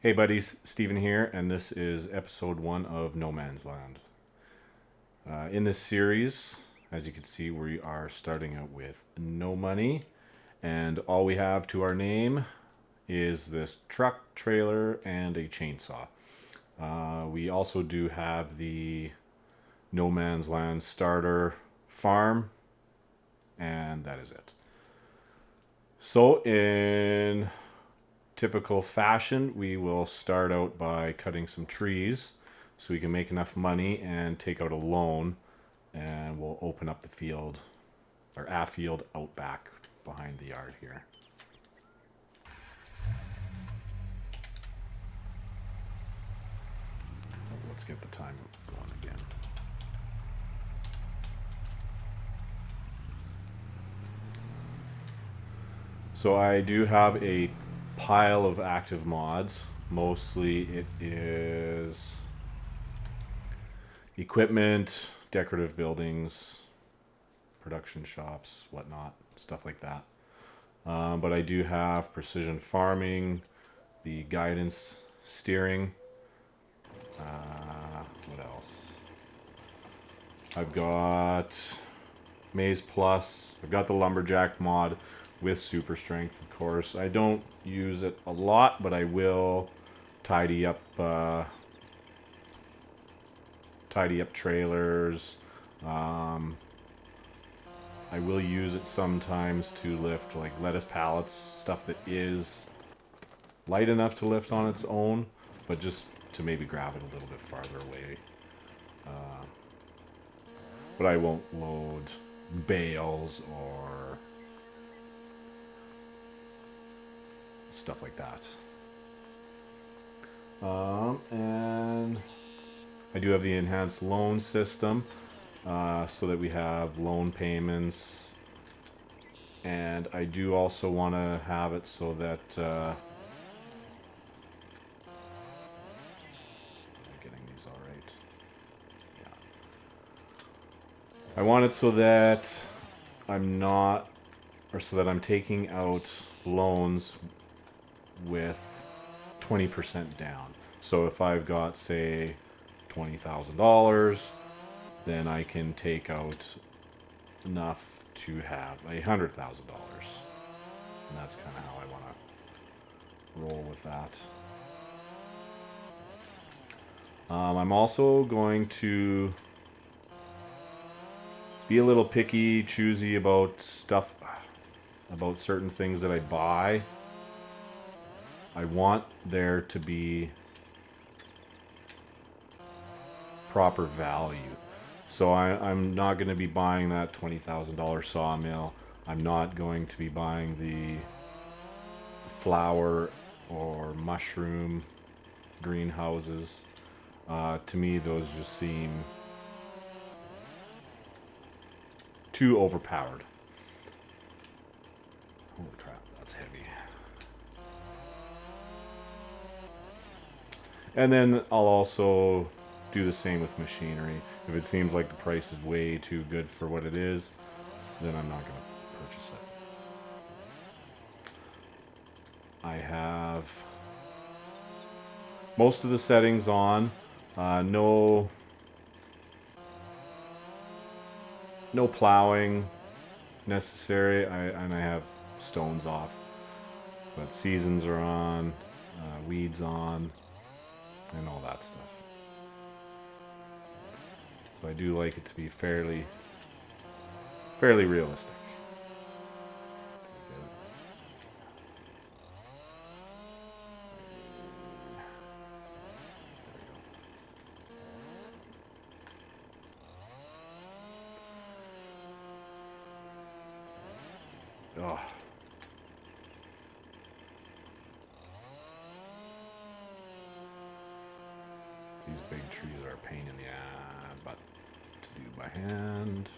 Hey buddies, Steven here, and this is episode 1 of No Man's Land. In this series, as you can see, we are starting out with no money, and all we have to our name is this truck, trailer, and a chainsaw. We also do have the No Man's Land starter farm, and that is it. So in typical fashion, we will start out by cutting some trees so we can make enough money and take out a loan, and we'll open up the field, or a field out back behind the yard here. Let's get the time going again. So I do have a pile of active mods. Mostly it is equipment, decorative buildings, production shops, whatnot, stuff like that. But I do have precision farming, the guidance steering. What else? I've got Maze Plus. I've got the Lumberjack mod with super strength, of course. I don't use it a lot, but I will tidy up trailers. I will use it sometimes to lift like lettuce pallets, stuff that is light enough to lift on its own, but just to maybe grab it a little bit farther away. But I won't load bales or stuff like that. And I do have the enhanced loan system, so that we have loan payments. And I do also want to have it so that am I getting these all right? Yeah. I want it so that I'm taking out loans with 20% down. So if I've got, say, $20,000, then I can take out enough to have $100,000, and that's kind of how I want to roll with that. I'm also going to be a little picky, choosy about stuff, about certain things that I buy. I want there to be proper value. So I'm not going to be buying that $20,000 sawmill. I'm not going to be buying the flower or mushroom greenhouses. To me, those just seem too overpowered. Holy crap, that's heavy. And then I'll also do the same with machinery. If it seems like the price is way too good for what it is, then I'm not going to purchase it. I have most of the settings on. No plowing necessary. And I have stones off. But seasons are on, weeds on, and all that stuff. So I do like it to be fairly realistic. Oh. These big trees are a pain in the butt to do by hand.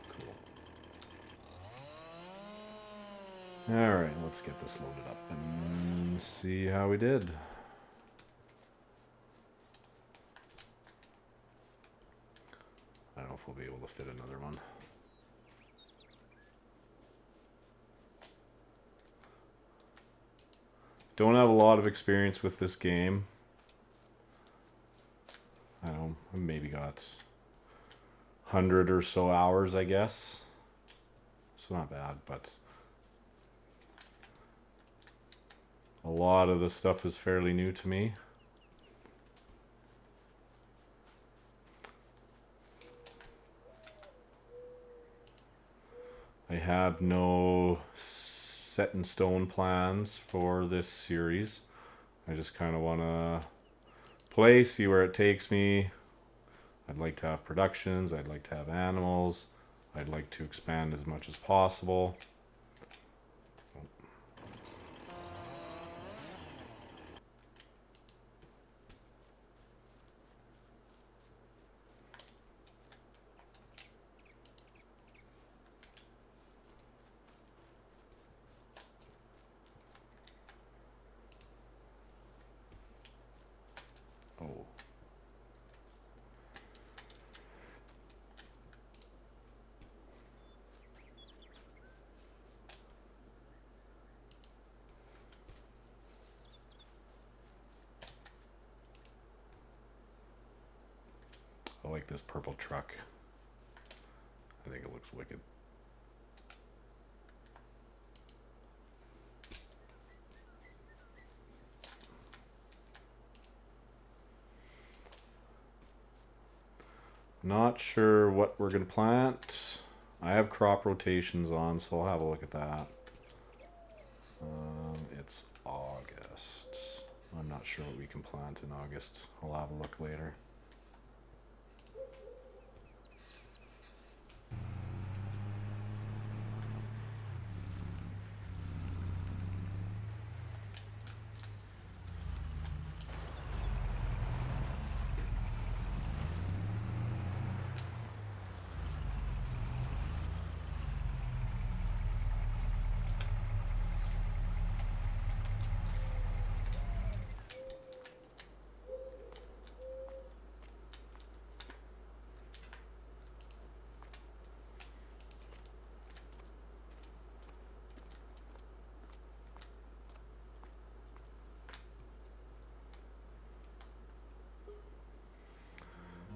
Cool. Alright, let's get this loaded up and see how we did. I don't know if we'll be able to fit another one. Don't have a lot of experience with this game. I don't know, I maybe got 100 or so hours, I guess. So not bad, but a lot of the stuff is fairly new to me. I have no set in stone plans for this series. I just kind of want to play, see where it takes me. I'd like to have productions, I'd like to have animals, I'd like to expand as much as possible. Oh. I like this purple truck. I think it looks wicked. Not sure what we're going to plant. I have crop rotations on, so I'll have a look at that. It's August. I'm not sure what we can plant in August. I'll have a look later.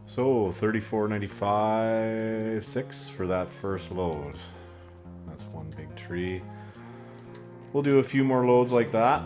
So 34.95.6 for that first load. That's one big tree. We'll do a few more loads like that.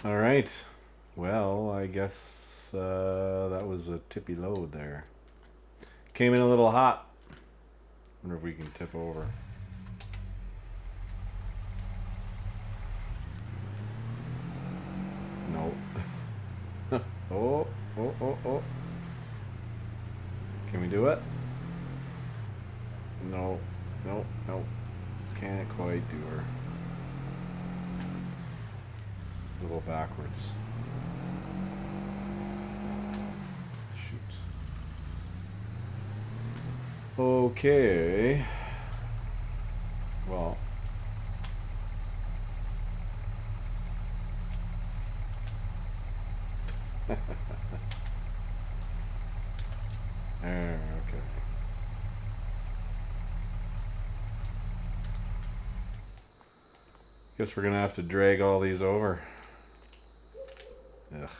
All right. Well, I guess that was a tippy load there. Came in a little hot. Wonder if we can tip over. No. Oh. Can we do it? No. Can't quite do her. A little backwards. Shoot. Okay. Well. Okay. Guess we're gonna have to drag all these over. Ugh.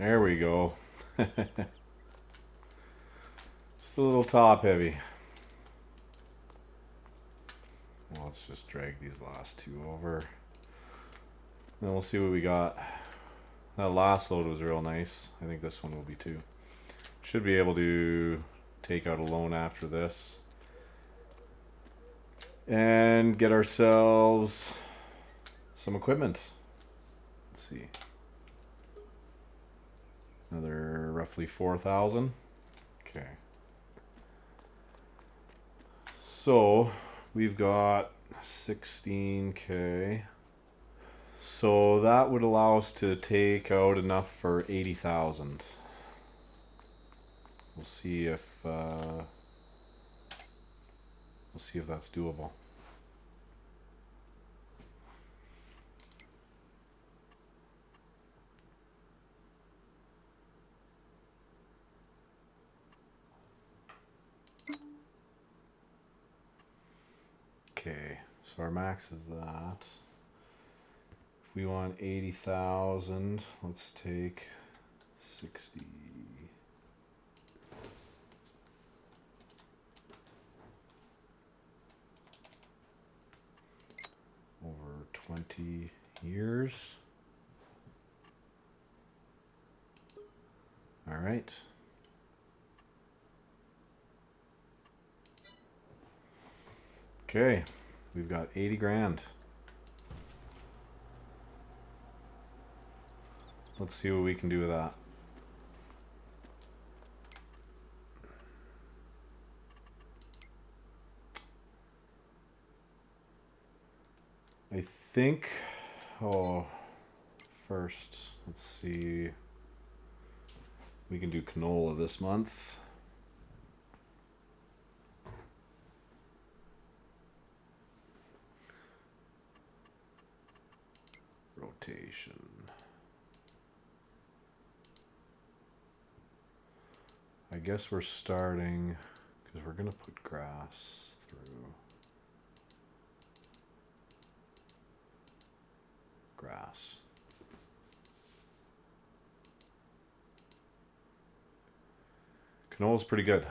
There we go. Just a little top heavy. Well, let's just drag these last two over. Then we'll see what we got. That last load was real nice. I think this one will be too. Should be able to take out a loan after this. And get ourselves some equipment. Let's see. Another roughly 4,000. Okay. So we've got 16K. So that would allow us to take out enough for 80,000. We'll see if that's doable. Okay, so our max is that. If we want 80,000, let's take 60. Over 20 years. All right. Okay, we've got 80 grand. Let's see what we can do with that. I think, first, let's see. We can do canola this month. Rotation. I guess we're starting, because we're going to put grass through. Grass. Canola's pretty good.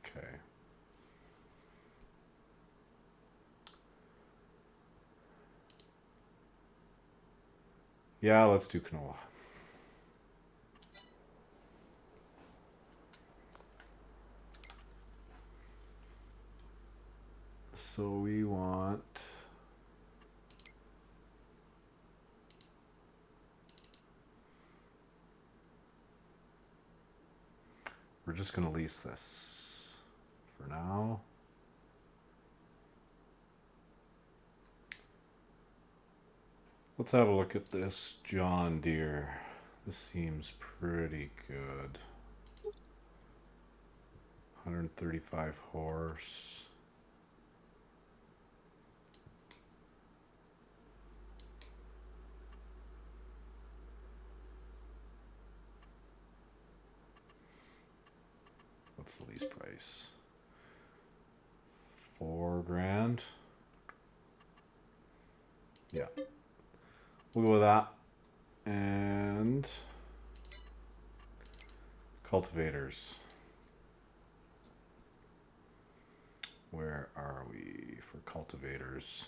Okay. Yeah, let's do canola. So we want we're just going to lease this for now. Let's have a look at this John Deere. This seems pretty good. 135 horse. What's the lease price? 4 grand. Yeah. We'll go with that. And cultivators. Where are we for cultivators?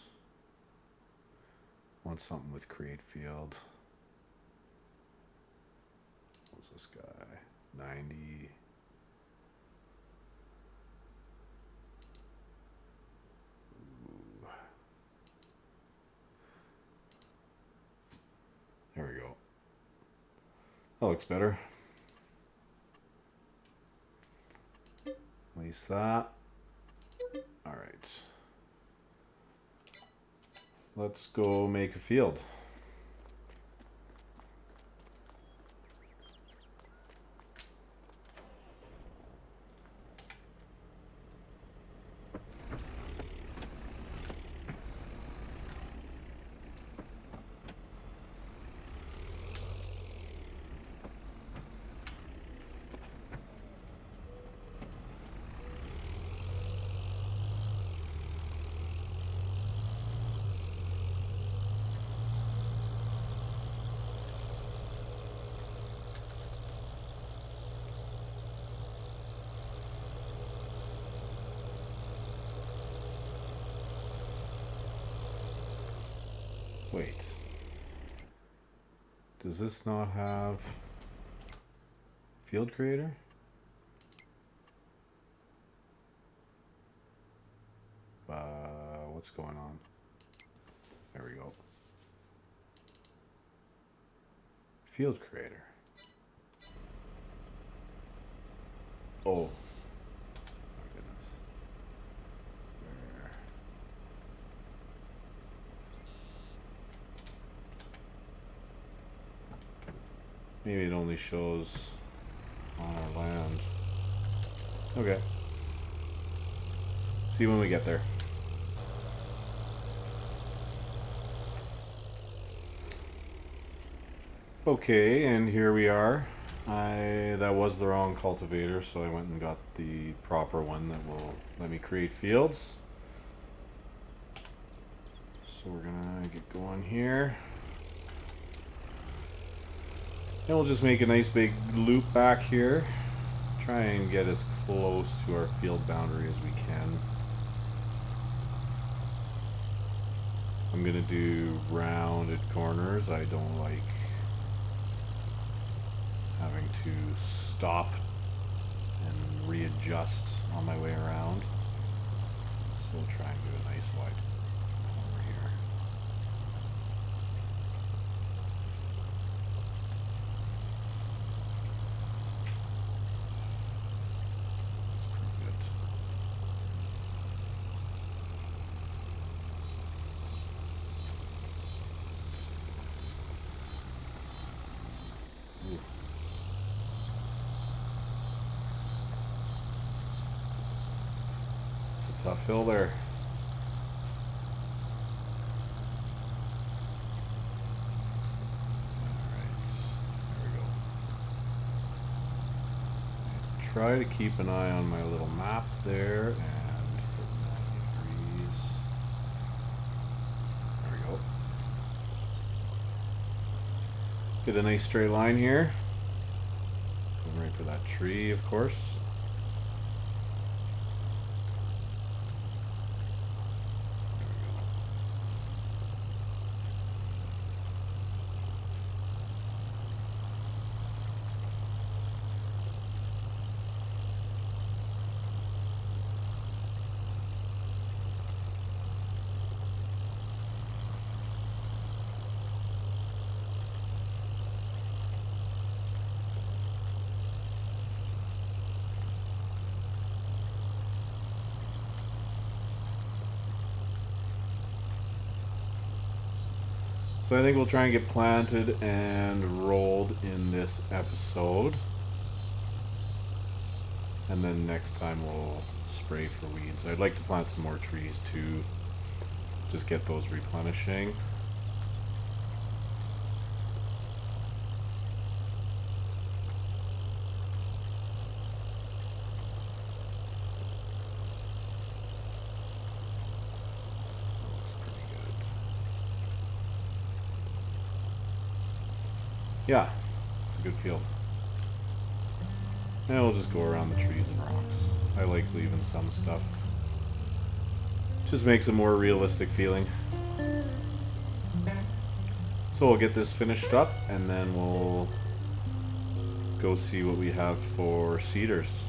Want something with create field. What's this guy? 90. There we go. That looks better. Lease that. All right. Let's go make a field. Wait. Does this not have field creator? What's going on? There we go. Field creator. Oh. My goodness. There. Maybe it only shows on our land. Okay. See you when we get there. Okay, and here we are. That was the wrong cultivator, so I went and got the proper one that will let me create fields. So we're gonna get going here. And we'll just make a nice big loop back here. Try and get as close to our field boundary as we can. I'm gonna do rounded corners. I don't like having to stop and readjust on my way around. So we'll try and do a nice wide corner here. That's pretty good. Ooh. Tough hill there. Alright, there we go. Try to keep an eye on my little map there and hit 90 degrees. There we go. Get a nice straight line here. Going right for that tree, of course. So I think we'll try and get planted and rolled in this episode. And then next time we'll spray for weeds. I'd like to plant some more trees too. Just get those replenishing. Yeah, it's a good field. And we'll just go around the trees and rocks. I like leaving some stuff. Just makes a more realistic feeling. So we'll get this finished up and then we'll go see what we have for cedars.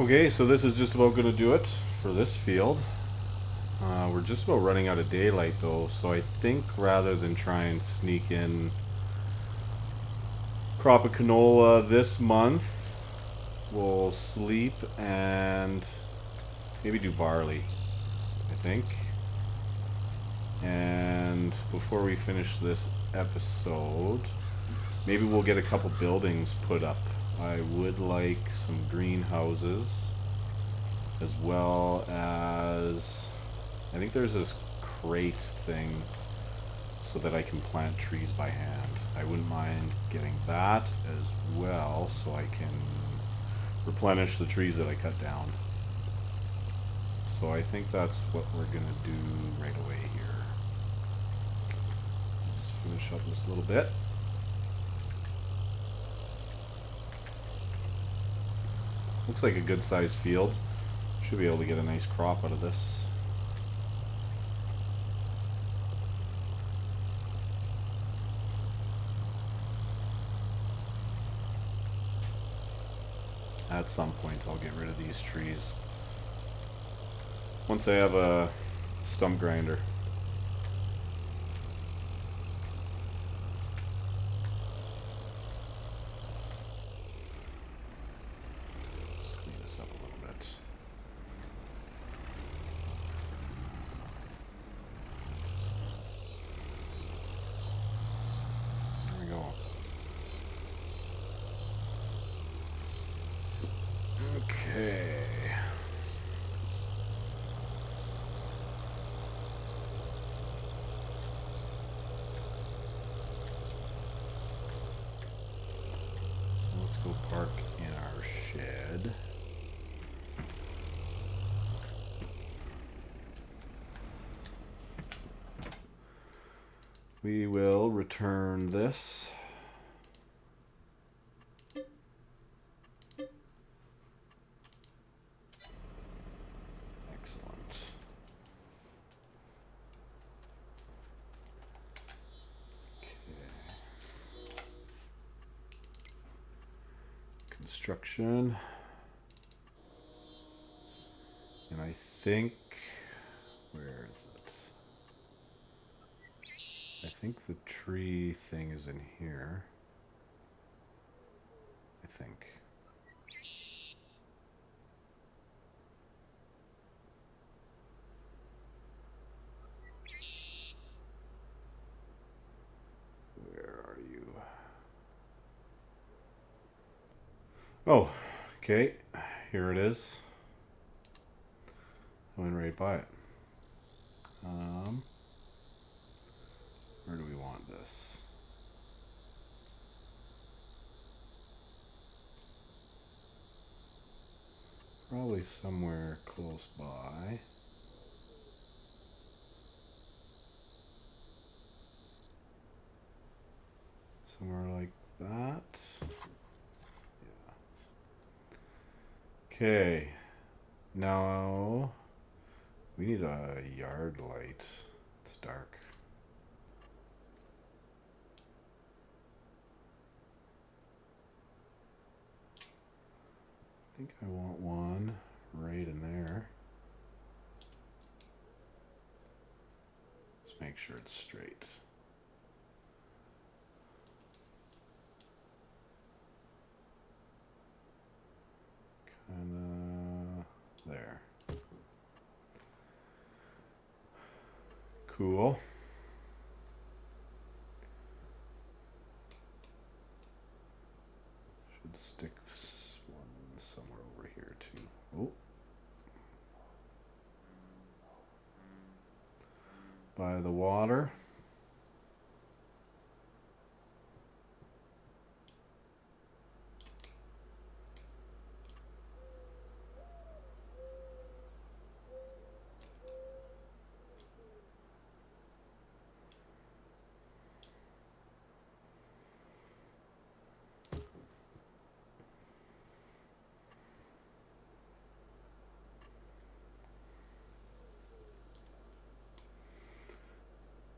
Okay, so this is just about going to do it for this field. We're just about running out of daylight though, so I think rather than try and sneak in crop of canola this month, we'll sleep and maybe do barley, I think. And before we finish this episode, maybe we'll get a couple buildings put up. I would like some greenhouses, as well as I think there's this crate thing so that I can plant trees by hand. I wouldn't mind getting that as well so I can replenish the trees that I cut down. So I think that's what we're gonna do right away here. Just finish up this little bit. Looks like a good sized field. Should be able to get a nice crop out of this. At some point I'll get rid of these trees once I have a stump grinder. Let's clean this up a little bit. There we go. Okay. So let's go park in our shed. We will return this. Excellent. Okay. Construction. And I think, where is it? I think the tree thing is in here. I think. Where are you? Oh, okay. Here it is. I went right by it. Where do we want this? Probably somewhere close by. Somewhere like that. Yeah. Okay. Now we need a yard light. It's dark. I think I want one right in there. Let's make sure it's straight. Kinda there. Cool. Should stick one somewhere over here too. Oh. By the water.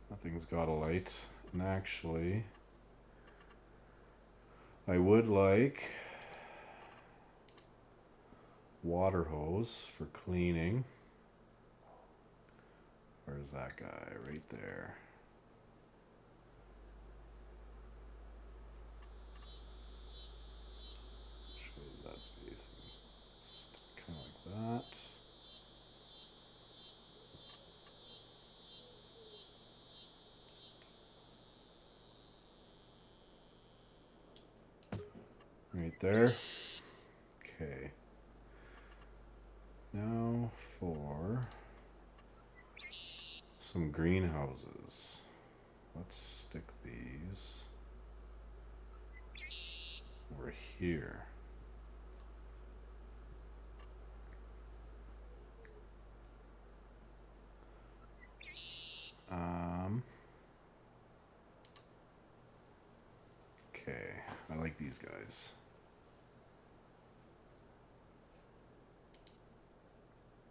Nothing's got a light. And actually, I would like water hose for cleaning. Where's that guy? Right there. Shows that facing. Kind of like that. Right there. Okay. Now for some greenhouses. Let's stick these over here. Okay, I like these guys.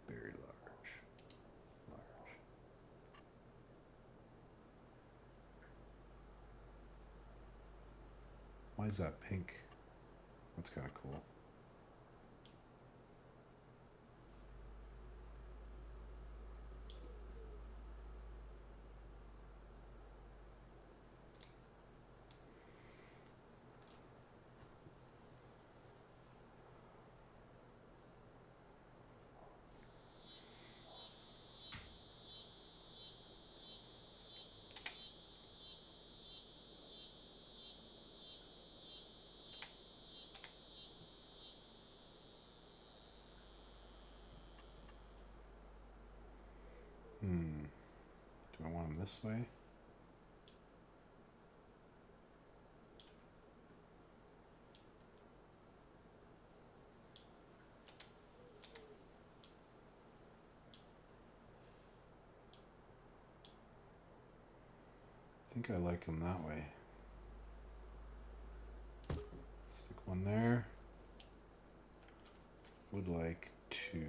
Very large. Why is that pink? That's kind of cool. Do I want them this way? I think I like them that way. Stick one there. Would like two.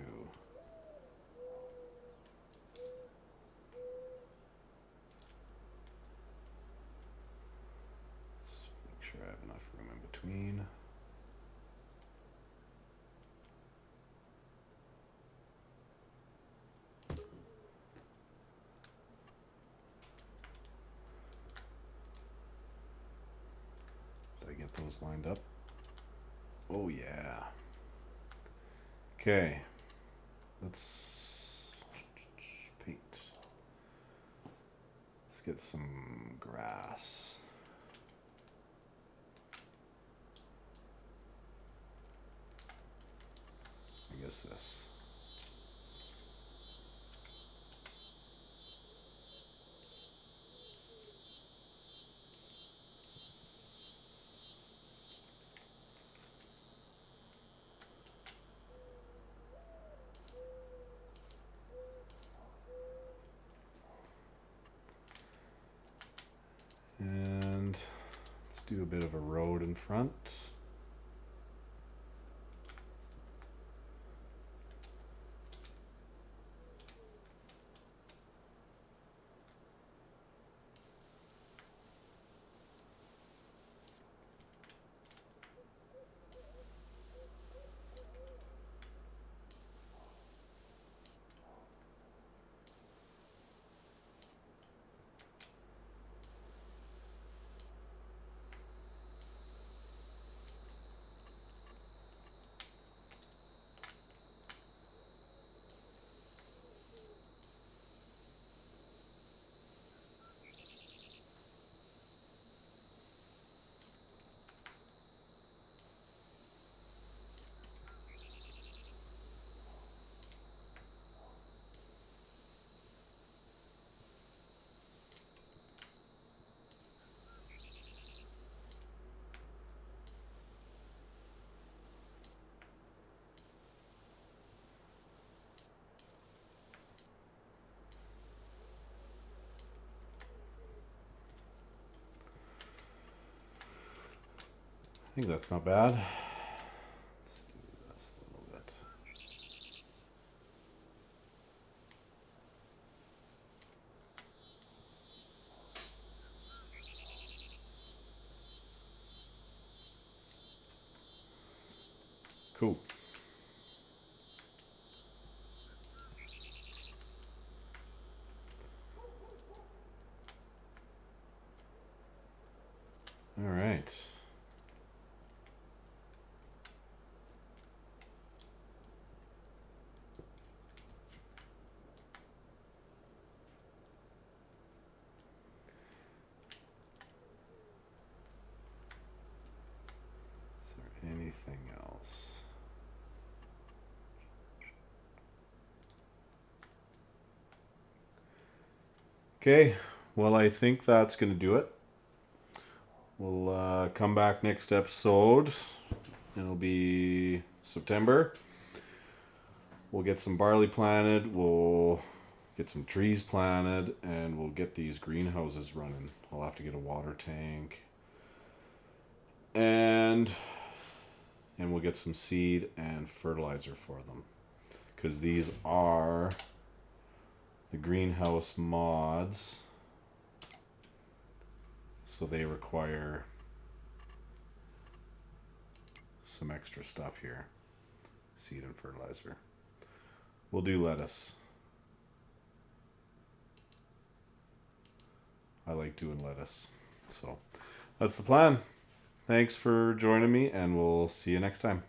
Let's make sure I have enough room in between. Did I get those lined up? Oh yeah. Okay. Let's paint. Let's get some grass. I guess this. And let's do a bit of a road in front. I think that's not bad. Let's do this a little bit. Cool. All right. Is there anything else? Okay, well, I think that's going to do it. We'll come back next episode. It'll be September. We'll get some barley planted. We'll get some trees planted, and we'll get these greenhouses running. I'll have to get a water tank, and we'll get some seed and fertilizer for them, because these are the greenhouse mods, so they require some extra stuff here. Seed and fertilizer. We'll do lettuce. I like doing lettuce. So that's the plan. Thanks for joining me, and we'll see you next time.